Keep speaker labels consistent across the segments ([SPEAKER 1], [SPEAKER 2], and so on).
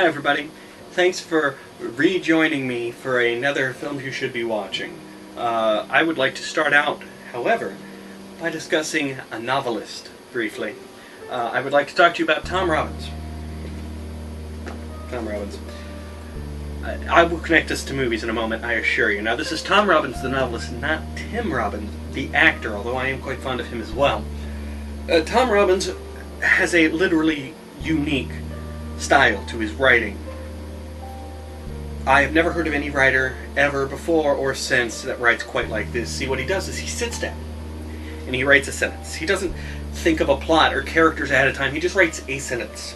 [SPEAKER 1] Hi everybody. Thanks for rejoining me for another film you should be watching. I would like to start out, however, by discussing a novelist, briefly. I would like to talk to you about Tom Robbins. Tom Robbins. I will connect this to movies in a moment, I assure you. Now this is Tom Robbins, the novelist, not Tim Robbins, the actor, although I am quite fond of him as well. Tom Robbins has a literally unique style to his writing. I have never heard of any writer ever before or since that writes quite like this. See, what he does is he sits down and he writes a sentence. He doesn't think of a plot or characters ahead of time. He just writes a sentence.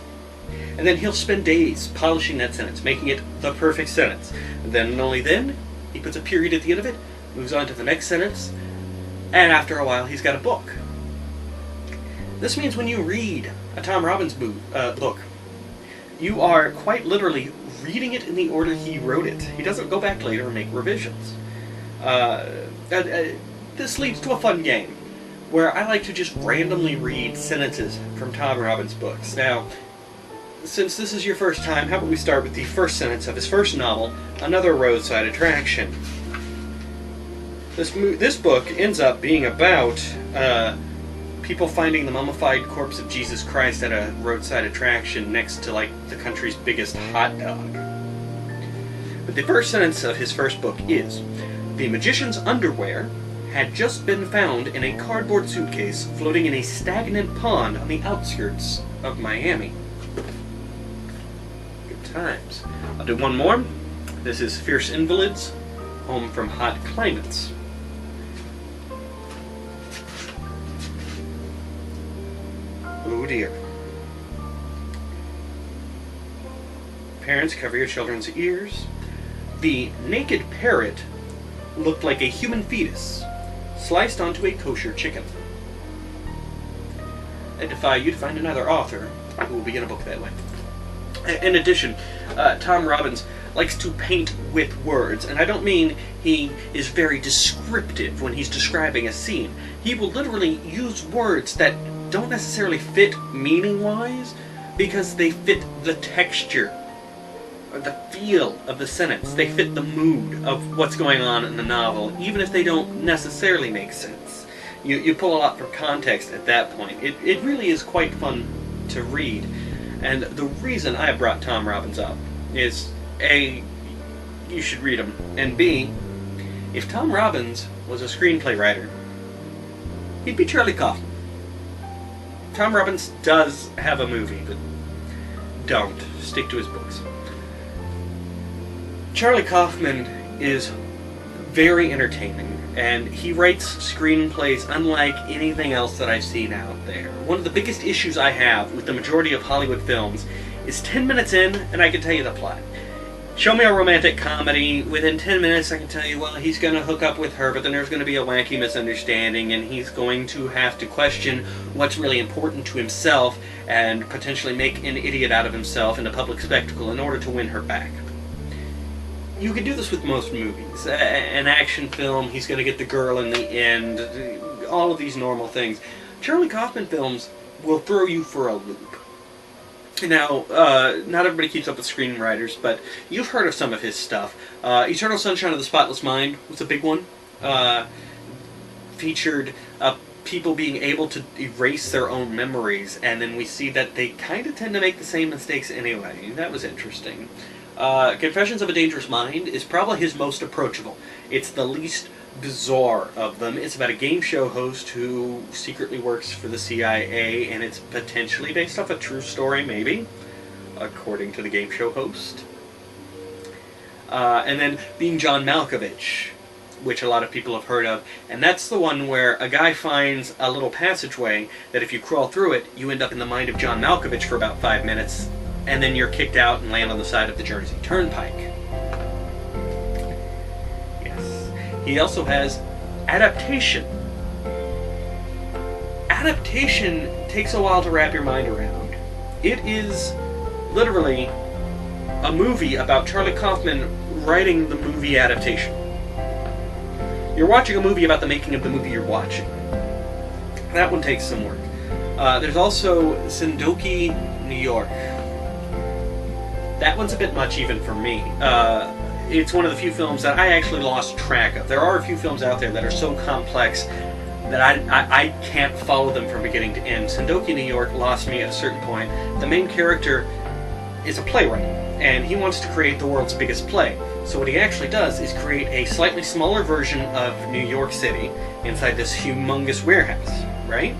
[SPEAKER 1] And then he'll spend days polishing that sentence, making it the perfect sentence. And then, and only then, he puts a period at the end of it, moves on to the next sentence, and after a while he's got a book. This means when you read a Tom Robbins book, you are quite literally reading it in the order he wrote it. He doesn't go back later and make revisions. This leads to a fun game, where I like to just randomly read sentences from Tom Robbins books. Now, since this is your first time, how about we start with the first sentence of his first novel, Another Roadside Attraction. This book ends up being about people finding the mummified corpse of Jesus Christ at a roadside attraction next to, like, the country's biggest hot dog. But the first sentence of his first book is, "The magician's underwear had just been found in a cardboard suitcase floating in a stagnant pond on the outskirts of Miami." Good times. I'll do one more. This is Fierce Invalids, Home from Hot Climates. Oh dear. Parents, cover your children's ears. The naked parrot looked like a human fetus sliced onto a kosher chicken. I defy you to find another author who will begin a book that way. In addition, Tom Robbins likes to paint with words, and I don't mean he is very descriptive when he's describing a scene. He will literally use words that don't necessarily fit meaning-wise, because they fit the texture or the feel of the sentence. They fit the mood of what's going on in the novel, even if they don't necessarily make sense. You pull a lot from context at that point. It really is quite fun to read. And the reason I have brought Tom Robbins up is, A, you should read him, and B, if Tom Robbins was a screenplay writer, he'd be Charlie Kaufman. Tom Robbins does have a movie, but don't. Stick to his books. Charlie Kaufman is very entertaining, and he writes screenplays unlike anything else that I've seen out there. One of the biggest issues I have with the majority of Hollywood films is 10 minutes in, and I can tell you the plot. Show me a romantic comedy, within 10 minutes I can tell you, well, he's going to hook up with her, but then there's going to be a wacky misunderstanding, and he's going to have to question what's really important to himself, and potentially make an idiot out of himself in a public spectacle in order to win her back. You can do this with most movies. An action film, he's going to get the girl in the end, all of these normal things. Charlie Kaufman films will throw you for a loop. Now, not everybody keeps up with screenwriters, but you've heard of some of his stuff. Eternal Sunshine of the Spotless Mind was a big one. Featured people being able to erase their own memories, and then we see that they kind of tend to make the same mistakes anyway. That was interesting. Confessions of a Dangerous Mind is probably his most approachable. It's the least bizarre of them. It's about a game show host who secretly works for the CIA, and it's potentially based off a true story, maybe, according to the game show host. And then Being John Malkovich, which a lot of people have heard of, and that's the one where a guy finds a little passageway that if you crawl through it, you end up in the mind of John Malkovich for about 5 minutes, and then you're kicked out and land on the side of the Jersey Turnpike. He also has Adaptation. Adaptation takes a while to wrap your mind around. It is literally a movie about Charlie Kaufman writing the movie adaptation. You're watching a movie about the making of the movie you're watching. That one takes some work. There's also Sandusky, New York. That one's a bit much even for me. It's one of the few films that I actually lost track of. There are a few films out there that are so complex that I can't follow them from beginning to end. Sendoki, New York lost me at a certain point. The main character is a playwright, and he wants to create the world's biggest play. So what he actually does is create a slightly smaller version of New York City inside this humongous warehouse, right?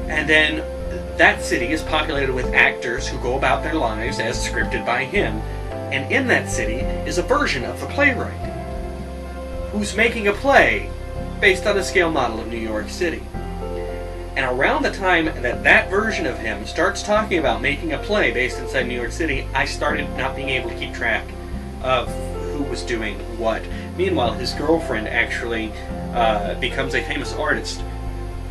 [SPEAKER 1] And then that city is populated with actors who go about their lives as scripted by him. And in that city is a version of the playwright who's making a play based on a scale model of New York City. And around the time that that version of him starts talking about making a play based inside New York City, I started not being able to keep track of who was doing what. Meanwhile, his girlfriend actually becomes a famous artist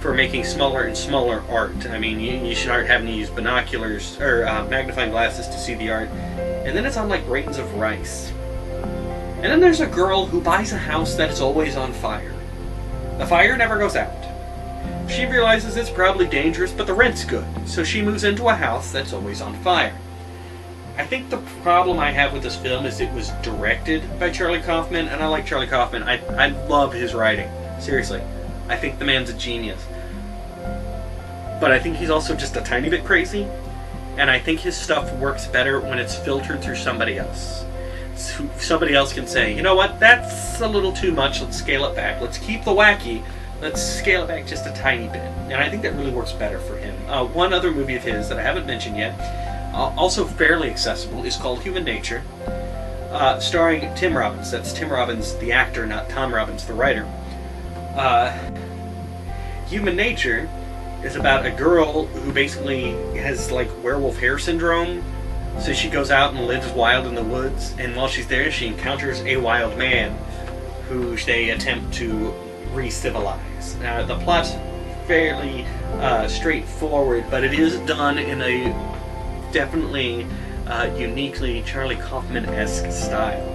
[SPEAKER 1] for making smaller and smaller art. I mean, you start having to use binoculars or magnifying glasses to see the art. And then it's on like grains of rice. And then there's a girl who buys a house that is always on fire. The fire never goes out. She realizes it's probably dangerous, but the rent's good, so she moves into a house that's always on fire. I think the problem I have with this film is it was directed by Charlie Kaufman, and I like Charlie Kaufman. I love his writing. Seriously. I think the man's a genius. But I think he's also just a tiny bit crazy, and I think his stuff works better when it's filtered through somebody else. Somebody else can say, you know what, that's a little too much, let's scale it back. Let's keep the wacky, let's scale it back just a tiny bit. And I think that really works better for him. One other movie of his that I haven't mentioned yet, also fairly accessible, is called Human Nature, starring Tim Robbins. That's Tim Robbins, the actor, not Tom Robbins, the writer. Human Nature is about a girl who basically has like werewolf hair syndrome. So she goes out and lives wild in the woods, and while she's there, she encounters a wild man who they attempt to re-civilize. Now, the plot's fairly straightforward, but it is done in a definitely uniquely Charlie Kaufman-esque style.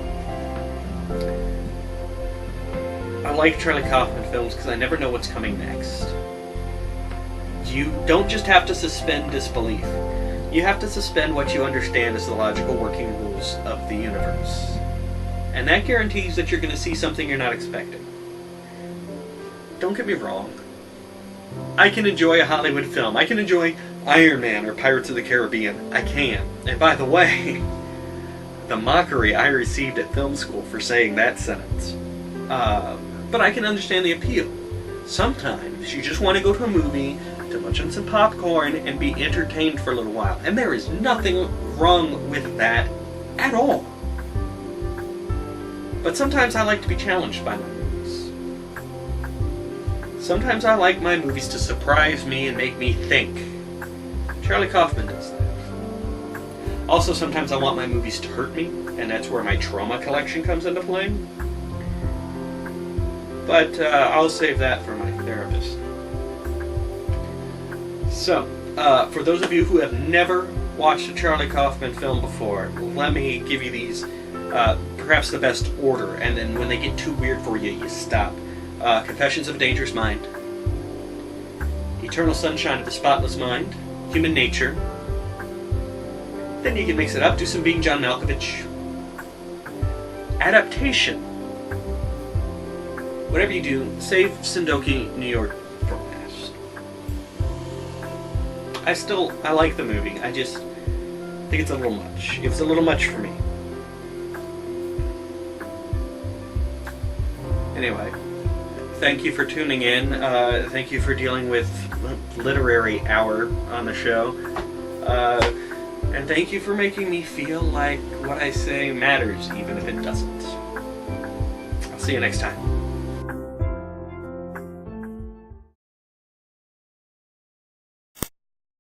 [SPEAKER 1] I like Charlie Kaufman films because I never know what's coming next. You don't just have to suspend disbelief. You have to suspend what you understand as the logical working rules of the universe. And that guarantees that you're going to see something you're not expecting. Don't get me wrong. I can enjoy a Hollywood film. I can enjoy Iron Man or Pirates of the Caribbean. I can. And by the way, the mockery I received at film school for saying that sentence. But I can understand the appeal. Sometimes you just want to go to a movie to munch on some popcorn and be entertained for a little while. And there is nothing wrong with that at all. But sometimes I like to be challenged by my movies. Sometimes I like my movies to surprise me and make me think. Charlie Kaufman does that. Also, sometimes I want my movies to hurt me, and that's where my trauma collection comes into play. But I'll save that for my therapist. So, for those of you who have never watched a Charlie Kaufman film before, let me give you these, perhaps the best order, and then when they get too weird for you, you stop. Confessions of a Dangerous Mind, Eternal Sunshine of the Spotless Mind, Human Nature. Then you can mix it up, do some Being John Malkovich. Adaptation. Whatever you do, save Sendoki, New York for last. I like the movie. I just think it's a little much. It was a little much for me. Anyway, thank you for tuning in. Thank you for dealing with literary hour on the show. And thank you for making me feel like what I say matters, even if it doesn't. I'll see you next time.